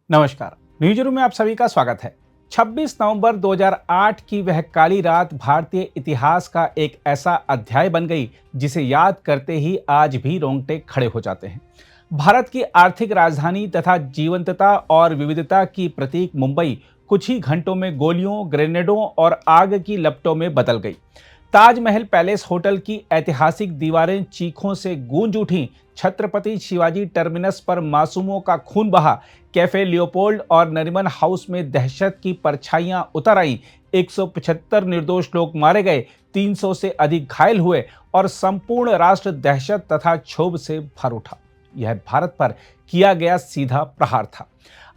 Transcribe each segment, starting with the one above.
नमस्कार। न्यूज़रूम में आप सभी का स्वागत है। 26 नवंबर 2008 की वह काली रात भारतीय इतिहास का एक ऐसा अध्याय बन गई जिसे याद करते ही आज भी रोंगटे खड़े हो जाते हैं। भारत की आर्थिक राजधानी तथा जीवंतता और विविधता की प्रतीक मुंबई कुछ ही घंटों में गोलियों, ग्रेनेडों और आग की लपटों में बदल गई। ताजमहल पैलेस होटल की ऐतिहासिक दीवारें चीखों से गूंज उठीं। छत्रपति शिवाजी टर्मिनस पर मासूमों का खून बहा। कैफे लियोपोल्ड और नरीमन हाउस में दहशत की परछाइयां उतर आईं। 175 निर्दोष लोग मारे गए, 300 से अधिक घायल हुए और संपूर्ण राष्ट्र दहशत तथा क्षोभ से भर उठा। यह भारत पर किया गया सीधा प्रहार था।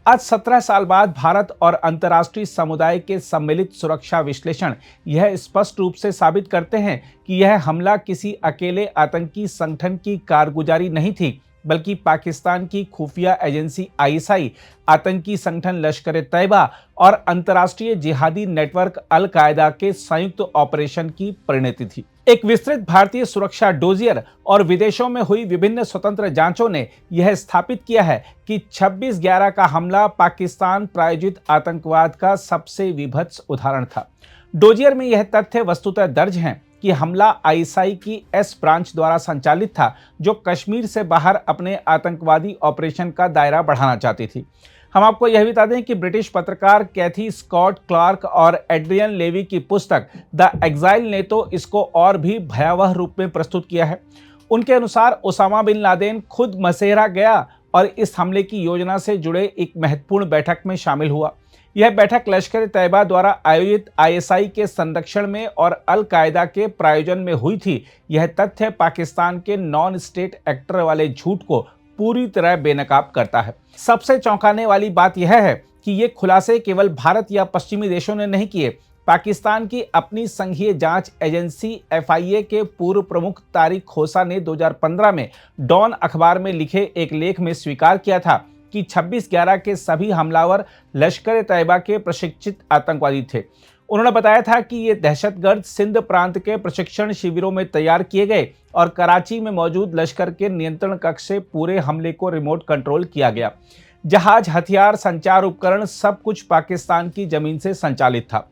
आज 17 साल बाद भारत और अंतर्राष्ट्रीय समुदाय के सम्मिलित सुरक्षा विश्लेषण यह स्पष्ट रूप से साबित करते हैं कि यह हमला किसी अकेले आतंकी संगठन की कारगुजारी नहीं थी, बल्कि पाकिस्तान की खुफिया एजेंसी आईएसआई, आतंकी संगठन लश्कर-ए-तैयबा और अंतर्राष्ट्रीय जिहादी नेटवर्क अल-कायदा के संयुक्त ऑपरेशन की परिणति थी। एक विस्तृत भारतीय सुरक्षा डोजियर और विदेशों में हुई विभिन्न स्वतंत्र जांचों ने यह स्थापित किया है कि 26/11 का हमला पाकिस्तान प्रायोजित आतंकवाद का सबसे विभत्स उदाहरण था। डोजियर में यह तथ्य वस्तुतः दर्ज हैं कि हमला आईएसआई की एस ब्रांच द्वारा संचालित था, जो कश्मीर से बाहर अपने आतंकवादी ऑपरेशन का दायरा बढ़ाना चाहती थी। हम आपको यह भी बता दें कि ब्रिटिश पत्रकार कैथी स्कॉट क्लार्क और एड्रियन लेवी की पुस्तक द एग्जाइल ने तो इसको और भी भयावह रूप में प्रस्तुत किया है। उनके अनुसार ओसामा बिन लादेन खुद मसेहरा गया और इस हमले की योजना से जुड़े एक महत्वपूर्ण बैठक में शामिल हुआ। यह बैठक लश्कर-ए-तैयबा द्वारा आयोजित आईएसआई के संरक्षण में और अल-कायदा के प्रायोजन में हुई थी। यह तथ्य पाकिस्तान के नॉन स्टेट एक्टर वाले झूठ को पूरी तरह बेनकाब करता है। सबसे चौंकाने वाली बात यह है कि ये खुलासे केवल भारत या पश्चिमी देशों ने नहीं किए। पाकिस्तान की अपनी संघीय जांच एजेंसी एफआईए के पूर्व प्रमुख तारिक खोसा ने 2015 में डॉन अखबार में लिखे एक लेख में स्वीकार किया था कि 26/11 के सभी हमलावर लश्कर-ए-तैयबा के प्रशिक्षित आतंकवादी थे। उन्होंने बताया था कि ये दहशतगर्द सिंध प्रांत के प्रशिक्षण शिविरों में तैयार किए गए और कराची में मौजूद लश्कर के नियंत्रण कक्ष से पूरे हमले को रिमोट कंट्रोल किया गया। जहाज, हथियार, संचार उपकरण सब कुछ पाकिस्तान की जमीन से संचालित था।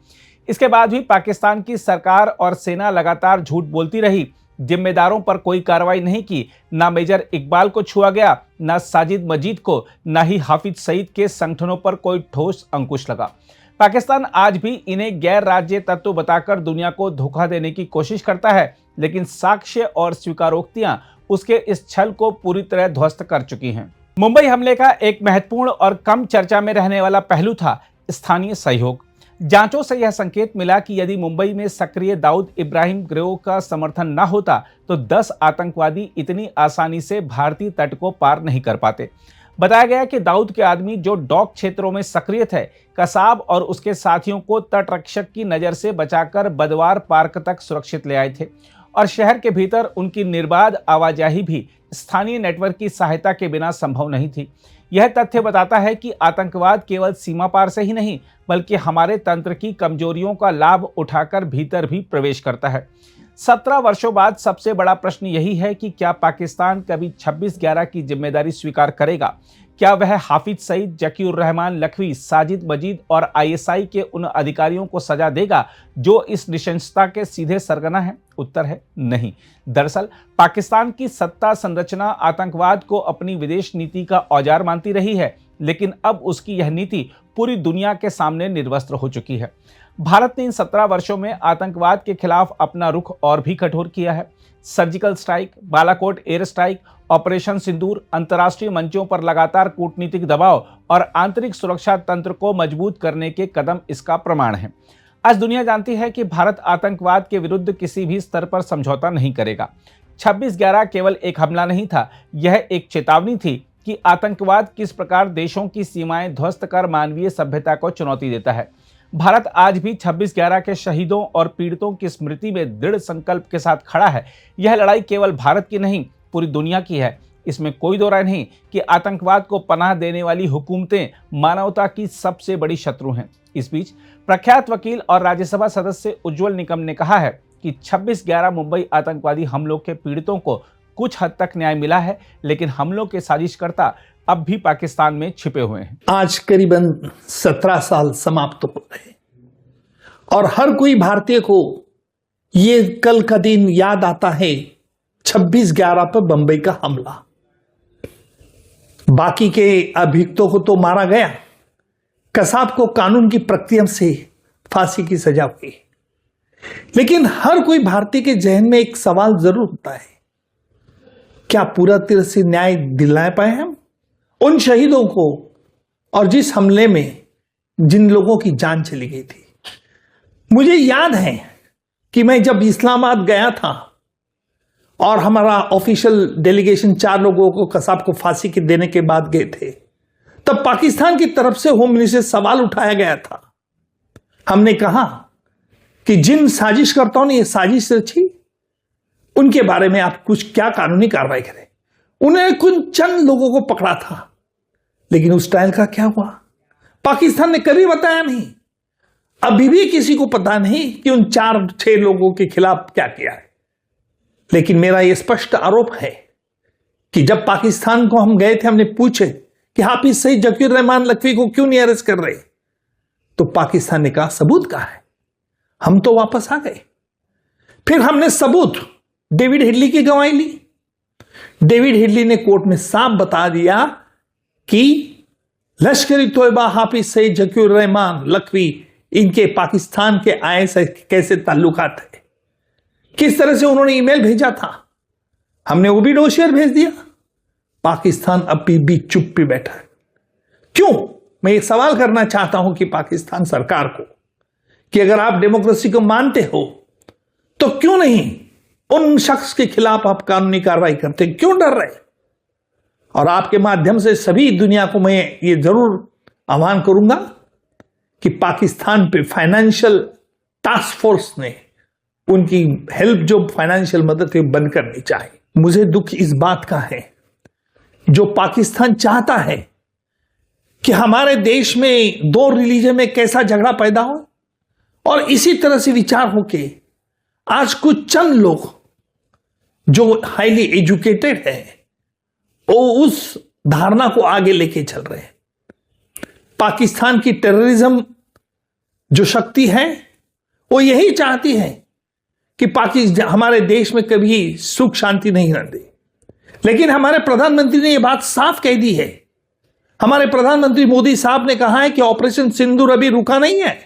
इसके बाद भी पाकिस्तान की सरकार और सेना लगातार झूठ बोलती रही। जिम्मेदारों पर कोई कार्रवाई नहीं की। ना मेजर इकबाल को छुआ गया, ना साजिद मजीद को, ना ही हाफिज सईद के संगठनों पर कोई ठोस अंकुश लगा। पाकिस्तान आज भी इन्हें गैर राज्य तत्व बताकर दुनिया को धोखा देने की कोशिश करता है, लेकिन साक्ष्य और स्वीकारोक्तियां उसके इस छल को पूरी तरह ध्वस्त कर चुकी हैं। मुंबई हमले का एक महत्वपूर्ण और कम चर्चा में रहने वाला पहलू था स्थानीय सहयोग। जांचों से यह संकेत मिला कि यदि मुंबई में सक्रिय दाऊद इब्राहिम गिरोह का समर्थन न होता तो 10 आतंकवादी इतनी आसानी से भारतीय तट को पार नहीं कर पाते। बताया गया कि दाऊद के आदमी जो डॉक क्षेत्रों में सक्रिय थे, कसाब और उसके साथियों को तटरक्षक की नजर से बचाकर बदवार पार्क तक सुरक्षित ले आए थे और शहर के भीतर उनकी निर्बाध आवाजाही भी स्थानीय नेटवर्क की सहायता के बिना संभव नहीं थी। यह तथ्य बताता है कि आतंकवाद केवल सीमा पार से ही नहीं, बल्कि हमारे तंत्र की कमजोरियों का लाभ उठाकर भीतर भी प्रवेश करता है। 17 वर्षों बाद सबसे बड़ा प्रश्न यही है कि क्या पाकिस्तान कभी 26/11 की जिम्मेदारी स्वीकार करेगा? क्या वह हाफिज सईद, जकीउर रहमान लखवी, साजिद मजीद और आईएसआई के उन अधिकारियों को सजा देगा जो इस नृशंसता के सीधे सरगना हैं? उत्तर है नहीं। दरअसल पाकिस्तान की सत्ता संरचना आतंकवाद को अपनी विदेश नीति का औजार मानती रही है, लेकिन अब उसकी यह नीति पूरी दुनिया के सामने निर्वस्त्र हो चुकी है। भारत ने इन 17 वर्षों में आतंकवाद के खिलाफ अपना रुख और भी कठोर किया है। Surgical strike, Balakot air strike, operation Sindoor, अंतर्राष्ट्रीय मंचों पर लगातार कूटनीतिक दबाव और आंतरिक सुरक्षा तंत्र को मजबूत करने के कदम इसका प्रमाण है। आज दुनिया जानती है कि भारत आतंकवाद के विरुद्ध किसी भी स्तर पर समझौता नहीं करेगा। 26/11 केवल एक हमला नहीं था, यह एक चेतावनी थी कि आतंकवाद किस प्रकार देशों की सीमाएं ध्वस्त कर मानवीय सभ्यता को चुनौती देता है। भारत आज भी 26/11 के शहीदों और पीड़ितों की स्मृति में दृढ़ संकल्प के साथ खड़ा है। यह लड़ाई केवल भारत की नहीं, पूरी दुनिया की है। इसमें कोई दो राय नहीं कि आतंकवाद को पनाह देने वाली हुकूमतें मानवता की सबसे बड़ी शत्रु हैं। इस बीच प्रख्यात वकील और राज्यसभा सदस्य उज्ज्वल निकम ने कहा है कि 26/11 मुंबई आतंकवादी हमलों के पीड़ितों को कुछ हद तक न्याय मिला है, लेकिन हमलों के साजिशकर्ता अब भी पाकिस्तान में छिपे हुए हैं। आज करीबन 17 साल समाप्त हो रहे और हर कोई भारतीय को ये कल का दिन याद आता है, 26/11 पर बंबई का हमला। बाकी के अभियुक्तों को तो मारा गया, कसाब को कानून की प्रक्रिया से फांसी की सजा हुई। लेकिन हर कोई भारतीय के जहन में एक सवाल जरूर होता है, क्या पूरा तरह से न्याय दिला पाए हम उन शहीदों को और जिस हमले में जिन लोगों की जान चली गई थी। मुझे याद है कि मैं जब इस्लामाबाद गया था और हमारा ऑफिशियल डेलीगेशन 4 लोगों को कसाब को फांसी के देने के बाद गए थे, तब पाकिस्तान की तरफ से होम मिनिस्टर से सवाल उठाया गया था। हमने कहा कि जिन साजिशकर्ताओं ने यह साजिश रची उनके बारे में आप कुछ क्या कानूनी कार्रवाई करें। उन्होंने कुछ चंद लोगों को पकड़ा था, लेकिन उस ट्रायल का क्या हुआ पाकिस्तान ने कभी बताया नहीं। अभी भी किसी को पता नहीं कि उन 4-6 लोगों के खिलाफ क्या किया है। लेकिन मेरा यह स्पष्ट आरोप है कि जब पाकिस्तान को हम गए थे, हमने पूछे कि हाफिज सईद जकीर रहमान लखवी को क्यों नहीं अरेस्ट कर रहे, तो पाकिस्तान ने कहा सबूत कहां है। हम तो वापस आ गए। फिर हमने सबूत डेविड हेडली की गवाही ली। डेविड हेडली ने कोर्ट में साफ बता दिया कि लश्कर ए तोयबा हाफिज सईद जकीर रहमान लखवी इनके पाकिस्तान के आए से कैसे ताल्लुकात है, किस तरह से उन्होंने ईमेल भेजा था। हमने वो भी डोसियर भेज दिया। पाकिस्तान अभी भी चुप पे बैठा है। क्यों? मैं एक सवाल करना चाहता हूं कि पाकिस्तान सरकार को कि अगर आप डेमोक्रेसी को मानते हो तो क्यों नहीं उन शख्स के खिलाफ आप कानूनी कार्रवाई करते, क्यों डर रहे? और आपके माध्यम से सभी दुनिया को मैं ये जरूर आह्वान करूंगा कि पाकिस्तान पे फाइनेंशियल टास्क फोर्स ने उनकी हेल्प, जो फाइनेंशियल मदद है, बंद करनी चाहिए। मुझे दुख इस बात का है जो पाकिस्तान चाहता है कि हमारे देश में 2 रिलीजन में कैसा झगड़ा पैदा हो, और इसी तरह से विचार होके आज कुछ चंद लोग जो हाईली एजुकेटेड है वो उस धारणा को आगे लेके चल रहे हैं। पाकिस्तान की टेररिज्म जो शक्ति है वो यही चाहती है कि पाकिस्तान हमारे देश में कभी सुख शांति नहीं रहती। लेकिन हमारे प्रधानमंत्री ने यह बात साफ कह दी है। हमारे प्रधानमंत्री मोदी साहब ने कहा है कि ऑपरेशन सिंदूर अभी रुका नहीं है,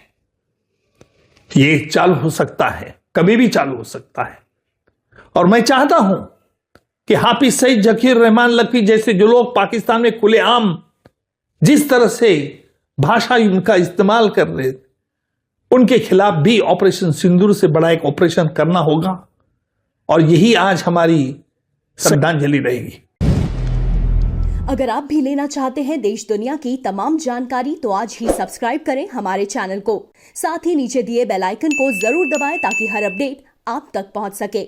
ये चालू हो सकता है, कभी भी चालू हो सकता है। और मैं चाहता हूं कि हाफिज सईद जकीर रहमान लखवी जैसे जो लोग पाकिस्तान में खुलेआम जिस तरह से भाषा उनका इस्तेमाल कर रहे, उनके खिलाफ भी ऑपरेशन सिंदूर से बड़ा एक ऑपरेशन करना होगा। और यही आज हमारी श्रद्धांजलि रहेगी। अगर आप भी लेना चाहते हैं देश दुनिया की तमाम जानकारी तो आज ही सब्सक्राइब करें हमारे चैनल को। साथ ही नीचे दिए बेल आइकन को जरूर दबाएं ताकि हर अपडेट आप तक पहुंच सके।